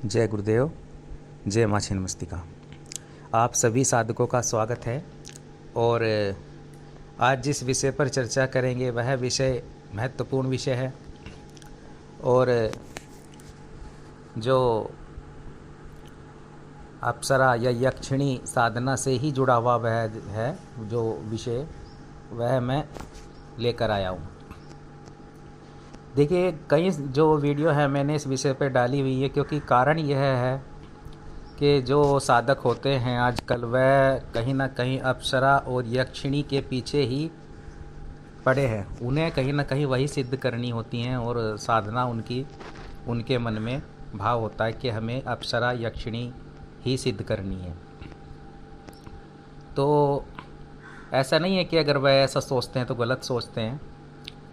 जय गुरुदेव, जय माँ छिन्नमस्तिका। आप सभी साधकों का स्वागत है। और आज जिस विषय पर चर्चा करेंगे वह विषय महत्वपूर्ण विषय है और जो अप्सरा या यक्षिणी साधना से ही जुड़ा हुआ वह है जो विषय वह मैं लेकर आया हूँ। देखिए, कई जो वीडियो है मैंने इस विषय पर डाली हुई है, क्योंकि कारण यह है कि जो साधक होते हैं आजकल वह कहीं ना कहीं अप्सरा और यक्षिणी के पीछे ही पड़े हैं। उन्हें कहीं ना कहीं वही सिद्ध करनी होती हैं और साधना उनके मन में भाव होता है कि हमें अप्सरा यक्षिणी ही सिद्ध करनी है। तो ऐसा नहीं है कि अगर वह ऐसा सोचते हैं तो गलत सोचते हैं,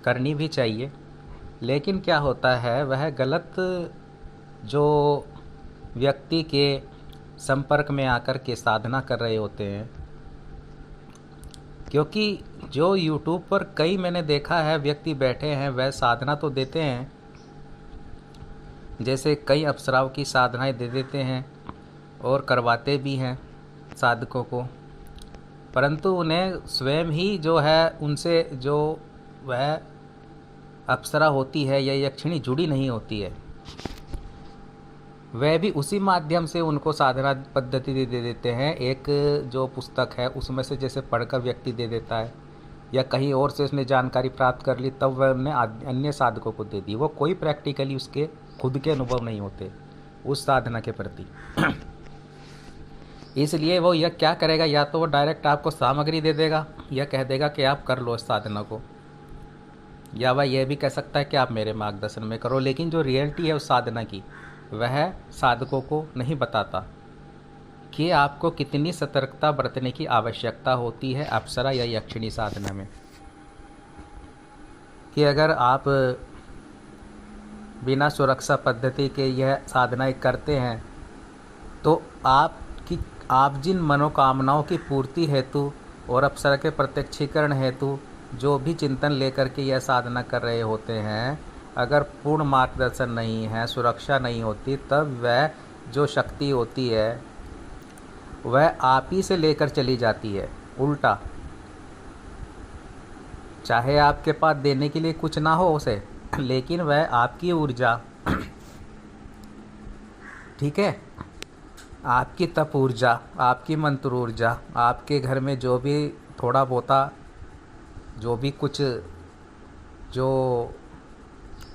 करनी भी चाहिए। लेकिन क्या होता है, वह गलत जो व्यक्ति के संपर्क में आकर के साधना कर रहे होते हैं। क्योंकि जो YouTube पर कई मैंने देखा है व्यक्ति बैठे हैं, वह साधना तो देते हैं, जैसे कई अप्सराओं की साधनाएं दे देते हैं और करवाते भी हैं साधकों को, परंतु उन्हें स्वयं ही जो है उनसे जो वह अप्सरा होती है या यक्षिणी जुड़ी नहीं होती है। वह भी उसी माध्यम से उनको साधना पद्धति दे देते हैं। एक जो पुस्तक है उसमें से जैसे पढ़कर व्यक्ति दे देता है या कहीं और से उसने जानकारी प्राप्त कर ली, तब वह उन्हें अन्य साधकों को दे दी। वो कोई प्रैक्टिकली उसके खुद के अनुभव नहीं होते उस साधना के प्रति। इसलिए वो यह क्या करेगा, या तो वो डायरेक्ट आपको सामग्री दे देगा या कह देगा कि आप कर लो इस साधना को, या वह यह भी कह सकता है कि आप मेरे मार्गदर्शन में करो। लेकिन जो रियलिटी है उस साधना की वह साधकों को नहीं बताता कि आपको कितनी सतर्कता बरतने की आवश्यकता होती है अप्सरा या यक्षिणी साधना में। कि अगर आप बिना सुरक्षा पद्धति के यह साधनाएं करते हैं तो आप जिन मनोकामनाओं की पूर्ति हेतु और अप्सरा के प्रत्यक्षीकरण हेतु जो भी चिंतन लेकर के यह साधना कर रहे होते हैं, अगर पूर्ण मार्गदर्शन नहीं है, सुरक्षा नहीं होती, तब वह जो शक्ति होती है वह आप ही से लेकर चली जाती है उल्टा। चाहे आपके पास देने के लिए कुछ ना हो उसे, लेकिन वह आपकी ऊर्जा, ठीक है, आपकी तप ऊर्जा, आपकी मंत्र ऊर्जा, आपके घर में जो भी थोड़ा बहुता जो भी कुछ जो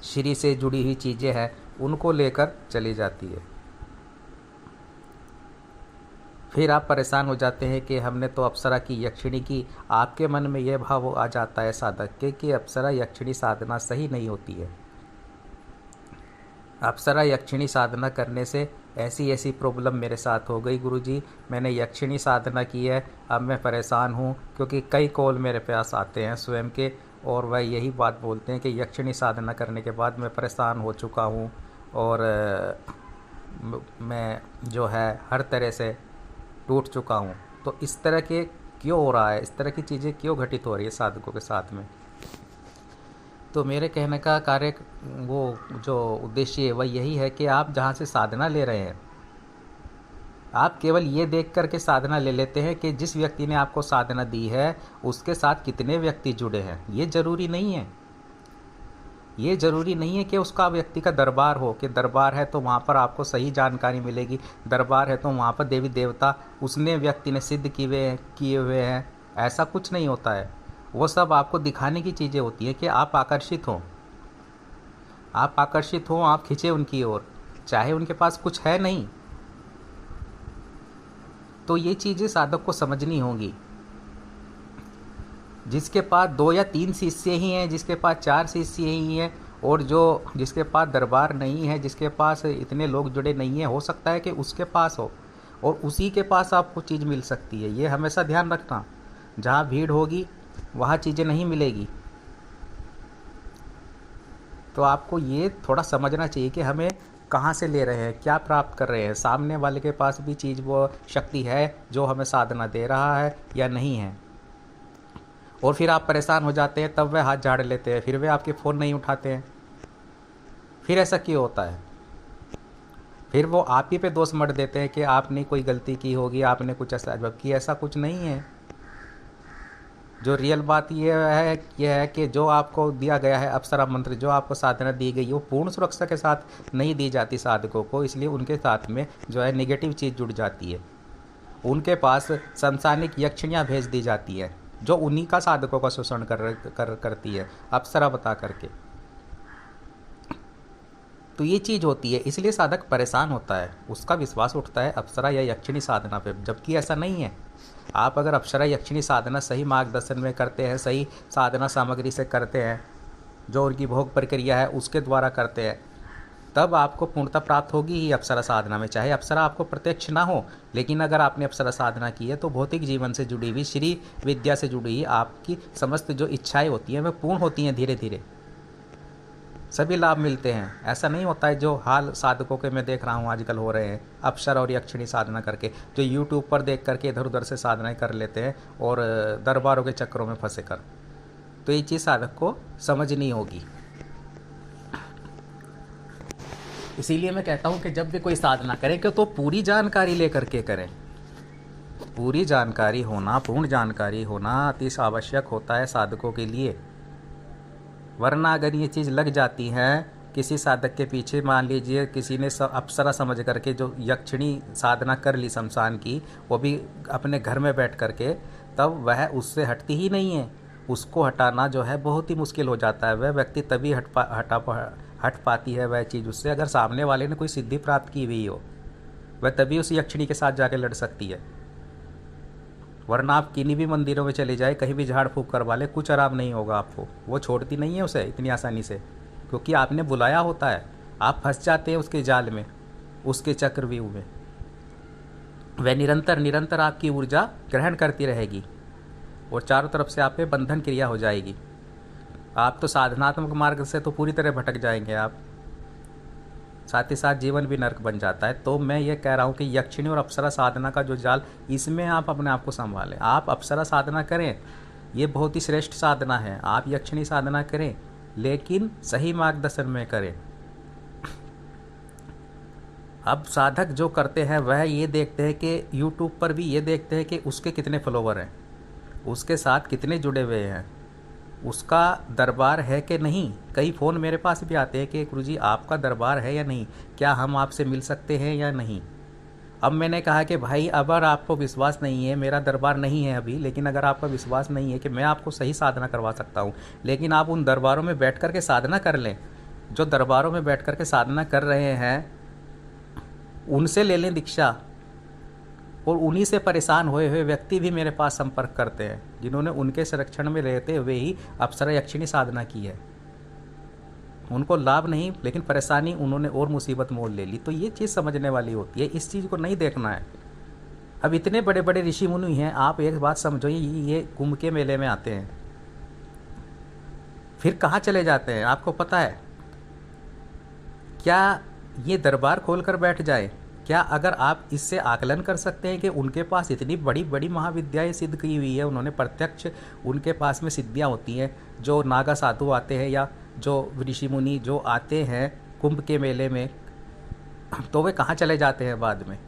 श्री से जुड़ी हुई चीज़ें हैं उनको लेकर चली जाती है। फिर आप परेशान हो जाते हैं कि हमने तो अप्सरा की यक्षिणी की। आपके मन में यह भाव आ जाता है साधक के कि अप्सरा यक्षिणी साधना सही नहीं होती है। अप्सरा यक्षिणी साधना करने से ऐसी ऐसी प्रॉब्लम मेरे साथ हो गई गुरुजी, मैंने यक्षिणी साधना की है, अब मैं परेशान हूँ। क्योंकि कई कॉल मेरे पास आते हैं स्वयं के, और वह यही बात बोलते हैं कि यक्षिणी साधना करने के बाद मैं परेशान हो चुका हूँ और मैं जो है हर तरह से टूट चुका हूँ। तो इस तरह के क्यों हो रहा है, इस तरह की चीज़ें क्यों घटित हो रही है साधकों के साथ में? तो मेरे कहने का कार्य, वो जो उद्देश्य है वह यही है कि आप जहाँ से साधना ले रहे हैं, आप केवल ये देख कर के साधना ले लेते हैं कि जिस व्यक्ति ने आपको साधना दी है उसके साथ कितने व्यक्ति जुड़े हैं। ये ज़रूरी नहीं है। ये ज़रूरी नहीं है कि उसका व्यक्ति का दरबार हो, कि दरबार है तो वहाँ पर आपको सही जानकारी मिलेगी, दरबार है तो वहाँ पर देवी देवता उसने व्यक्ति ने सिद्ध किए हुए हैं। ऐसा कुछ नहीं होता है। वो सब आपको दिखाने की चीज़ें होती हैं कि आप आकर्षित हों, आप खिंचे उनकी ओर, चाहे उनके पास कुछ है नहीं। तो ये चीज़ें साधक को समझनी होंगी। जिसके पास 2 या 3 शिष्य ही हैं, जिसके पास 4 शिष्य ही हैं, और जिसके पास दरबार नहीं है, जिसके पास इतने लोग जुड़े नहीं हैं, हो सकता है कि उसके पास हो और उसी के पास आपको चीज़ मिल सकती है। ये हमेशा ध्यान रखना, जहाँ भीड़ होगी वहाँ चीज़ें नहीं मिलेगी। तो आपको ये थोड़ा समझना चाहिए कि हमें कहाँ से ले रहे हैं, क्या प्राप्त कर रहे हैं। सामने वाले के पास भी चीज़, वो शक्ति है जो हमें साधना दे रहा है या नहीं है। और फिर आप परेशान हो जाते हैं, तब वह हाथ झाड़ लेते हैं, फिर वे आपके फ़ोन नहीं उठाते हैं। फिर ऐसा क्यों होता है? फिर वो आप ही पे दोष मढ़ देते हैं कि आपने कोई गलती की होगी, आपने कुछ ऐसा, जबकि ऐसा कुछ नहीं है। जो रियल बात यह है कि जो आपको दिया गया है अप्सरा मंत्र, जो आपको साधना दी गई, वो पूर्ण सुरक्षा के साथ नहीं दी जाती साधकों को, इसलिए उनके साथ में जो है नेगेटिव चीज़ जुड़ जाती है। उनके पास संसानिक यक्षिणियाँ भेज दी जाती है जो उन्हीं का साधकों का शोषण करती है अप्सरा बता करके। तो ये चीज़ होती है, इसलिए साधक परेशान होता है, उसका विश्वास उठता है अप्सरा या यक्षिणी साधना पे, जबकि ऐसा नहीं है। आप अगर अप्सरा यक्षिणी साधना सही मार्गदर्शन में करते हैं, सही साधना सामग्री से करते हैं, जो उनकी भोग प्रक्रिया है उसके द्वारा करते हैं, तब आपको पूर्णता प्राप्त होगी ही अप्सरा साधना में। चाहे अप्सरा आपको प्रत्यक्ष ना हो, लेकिन अगर आपने अप्सरा साधना की है तो भौतिक जीवन से जुड़ी हुई, श्री विद्या से जुड़ी हुई आपकी समस्त जो इच्छाएँ होती हैं वह पूर्ण होती हैं, धीरे धीरे सभी लाभ मिलते हैं। ऐसा नहीं होता है जो हाल साधकों के मैं देख रहा हूँ आजकल हो रहे हैं अप्सरा और यक्षिणी साधना करके, जो यूट्यूब पर देख करके इधर उधर से साधनाएं कर लेते हैं और दरबारों के चक्करों में फंसे कर। तो ये चीज़ साधक को समझनी होगी। इसीलिए मैं कहता हूँ कि जब भी कोई साधना करें कि तो पूरी जानकारी लेकर के करें। पूरी जानकारी होना, पूर्ण जानकारी होना अति आवश्यक होता है साधकों के लिए। वरना अगर ये चीज़ लग जाती है किसी साधक के पीछे, मान लीजिए किसी ने अप्सरा समझ करके जो यक्षिणी साधना कर ली शमशान की, वो भी अपने घर में बैठ करके, तब वह उससे हटती ही नहीं है। उसको हटाना जो है बहुत ही मुश्किल हो जाता है। वह व्यक्ति तभी हट पाती है वह चीज़ उससे, अगर सामने वाले ने कोई सिद्धि प्राप्त की हुई हो, वह तभी उस यक्षिणी के साथ जाके लड़ सकती है। वरना आप किन्हीं भी मंदिरों में चले जाए, कहीं भी झाड़ फूक करवा ले, कुछ आराम नहीं होगा आपको। वो छोड़ती नहीं है उसे इतनी आसानी से, क्योंकि आपने बुलाया होता है। आप फंस जाते हैं उसके जाल में, उसके चक्रव्यूह में। वह निरंतर आपकी ऊर्जा ग्रहण करती रहेगी और चारों तरफ से आप पे बंधन क्रिया हो जाएगी। आप तो साधनात्मक मार्ग से तो पूरी तरह भटक जाएंगे आप, साथ ही साथ जीवन भी नरक बन जाता है। तो मैं ये कह रहा हूँ कि यक्षिणी और अप्सरा साधना का जो जाल, इसमें आप अपने आप को संभालें। आप अप्सरा साधना करें, ये बहुत ही श्रेष्ठ साधना है। आप यक्षिणी साधना करें, लेकिन सही मार्गदर्शन में करें। अब साधक जो करते हैं वह ये देखते हैं कि यूट्यूब पर भी ये देखते हैं कि उसके कितने फॉलोवर हैं, उसके साथ कितने जुड़े हुए हैं, उसका दरबार है कि नहीं। कई फ़ोन मेरे पास भी आते हैं कि गुरुजी आपका दरबार है या नहीं, क्या हम आपसे मिल सकते हैं या नहीं। अब मैंने कहा कि भाई अगर आपको विश्वास नहीं है, मेरा दरबार नहीं है अभी, लेकिन अगर आपका विश्वास नहीं है कि मैं आपको सही साधना करवा सकता हूँ, लेकिन आप उन दरबारों में बैठ कर के साधना कर लें। जो दरबारों में बैठ कर के साधना कर रहे हैं उनसे ले लें दीक्षा। और उन्हीं से परेशान हुए हुए व्यक्ति भी मेरे पास संपर्क करते हैं, जिन्होंने उनके संरक्षण में रहते हुए ही अप्सरा यक्षिणी साधना की है। उनको लाभ नहीं, लेकिन परेशानी उन्होंने और मुसीबत मोल ले ली। तो ये चीज़ समझने वाली होती है, इस चीज़ को नहीं देखना है। अब इतने बड़े बड़े ऋषि मुनि हैं, आप एक बात समझो, ये कुंभ के मेले में आते हैं, फिर कहाँ चले जाते हैं आपको पता है क्या? ये दरबार खोल कर बैठ जाए क्या? अगर आप इससे आकलन कर सकते हैं कि उनके पास इतनी बड़ी बड़ी महाविद्याएं सिद्ध की हुई है, उन्होंने प्रत्यक्ष उनके पास में सिद्धियां होती हैं। जो नागा साधु आते हैं या जो ऋषि मुनि जो आते हैं कुंभ के मेले में, तो वे कहाँ चले जाते हैं बाद में?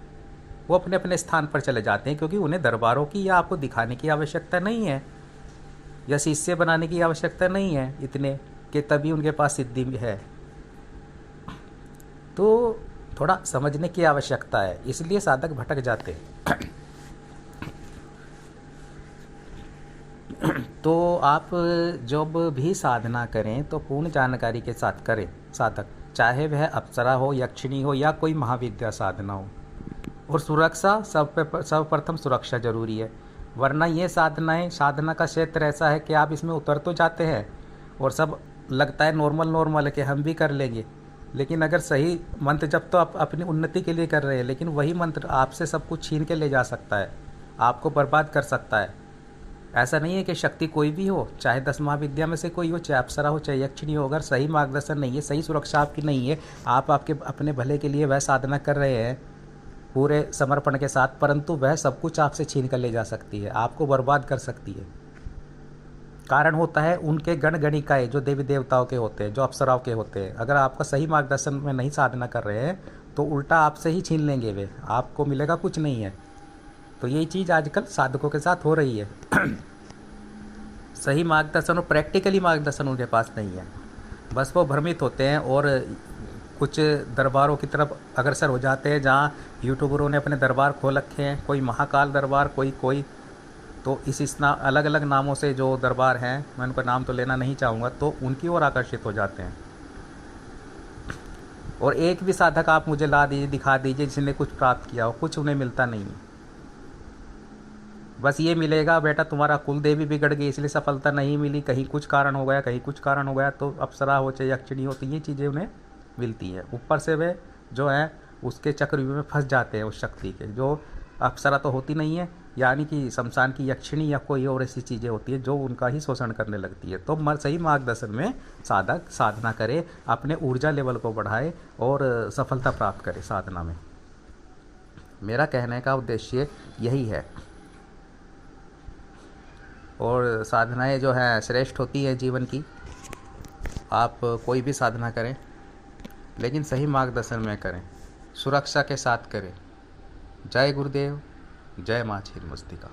वो अपने अपने स्थान पर चले जाते हैं, क्योंकि उन्हें दरबारों की या आपको दिखाने की आवश्यकता नहीं है, या शिष्य बनाने की आवश्यकता नहीं है इतने कि तभी उनके पास सिद्धि है। तो थोड़ा समझने की आवश्यकता है, इसलिए साधक भटक जाते हैं। तो आप जब भी साधना करें तो पूर्ण जानकारी के साथ करें साधक, चाहे वह अप्सरा हो, यक्षिणी हो या कोई महाविद्या साधना हो। और सुरक्षा सर्वप्रथम सुरक्षा जरूरी है, वरना ये साधना का क्षेत्र ऐसा है कि आप इसमें उतर तो जाते हैं और सब लगता है नॉर्मल है कि हम भी कर लेंगे, लेकिन अगर सही मंत्र जब तो आप अपनी उन्नति के लिए कर रहे हैं, लेकिन वही मंत्र आपसे सब कुछ छीन के ले जा सकता है, आपको बर्बाद कर सकता है। ऐसा नहीं है कि शक्ति कोई भी हो, चाहे 10 महाविद्या में से कोई हो, चाहे अप्सरा हो, चाहे यक्षिणी हो, अगर सही मार्गदर्शन नहीं है, सही सुरक्षा आपकी नहीं है, आप आपके अपने भले के लिए वह साधना कर रहे हैं पूरे समर्पण के साथ, परंतु वह सब कुछ आपसे छीन कर ले जा सकती है, आपको बर्बाद कर सकती है। कारण होता है उनके गण गणिकाएँ जो देवी देवताओं के होते हैं, जो अप्सराओं के होते हैं। अगर आपका सही मार्गदर्शन में नहीं साधना कर रहे हैं तो उल्टा आपसे ही छीन लेंगे वे, आपको मिलेगा कुछ नहीं है। तो यही चीज़ आजकल साधकों के साथ हो रही है। सही मार्गदर्शन और प्रैक्टिकली मार्गदर्शन उनके पास नहीं है, बस वो भ्रमित होते हैं और कुछ दरबारों की तरफ अग्रसर हो जाते हैं जहाँ यूट्यूबरों ने अपने दरबार खोल रखे हैं, कोई महाकाल दरबार, कोई कोई, तो इस अलग अलग नामों से जो दरबार हैं, मैं उनका नाम तो लेना नहीं चाहूँगा, तो उनकी ओर आकर्षित हो जाते हैं। और एक भी साधक आप मुझे ला दीजिए, दिखा दीजिए जिसने कुछ प्राप्त किया हो, कुछ उन्हें मिलता नहीं है। बस ये मिलेगा बेटा तुम्हारा कुल देवी बिगड़ गई इसलिए सफलता नहीं मिली, कहीं कुछ कारण हो गया, कहीं कुछ कारण हो गया, तो अप्सरा हो चाहे यक्षिणी हो, तो ये चीज़ें उन्हें मिलती हैं। ऊपर से वे जो है उसके चक्रव्यूह में फंस जाते हैं उस शक्ति के, जो अप्सरा तो होती नहीं है, यानी कि शमशान की यक्षिणी या कोई और ऐसी चीज़ें होती है जो उनका ही शोषण करने लगती है। तो सही मार्गदर्शन में साधक साधना करे, अपने ऊर्जा लेवल को बढ़ाए और सफलता प्राप्त करे साधना में। मेरा कहने का उद्देश्य यही है। और साधनाएं जो है श्रेष्ठ होती है जीवन की, आप कोई भी साधना करें लेकिन सही मार्गदर्शन में करें, सुरक्षा के साथ करें। जय गुरुदेव, जय माँ छिन्नमस्तिका।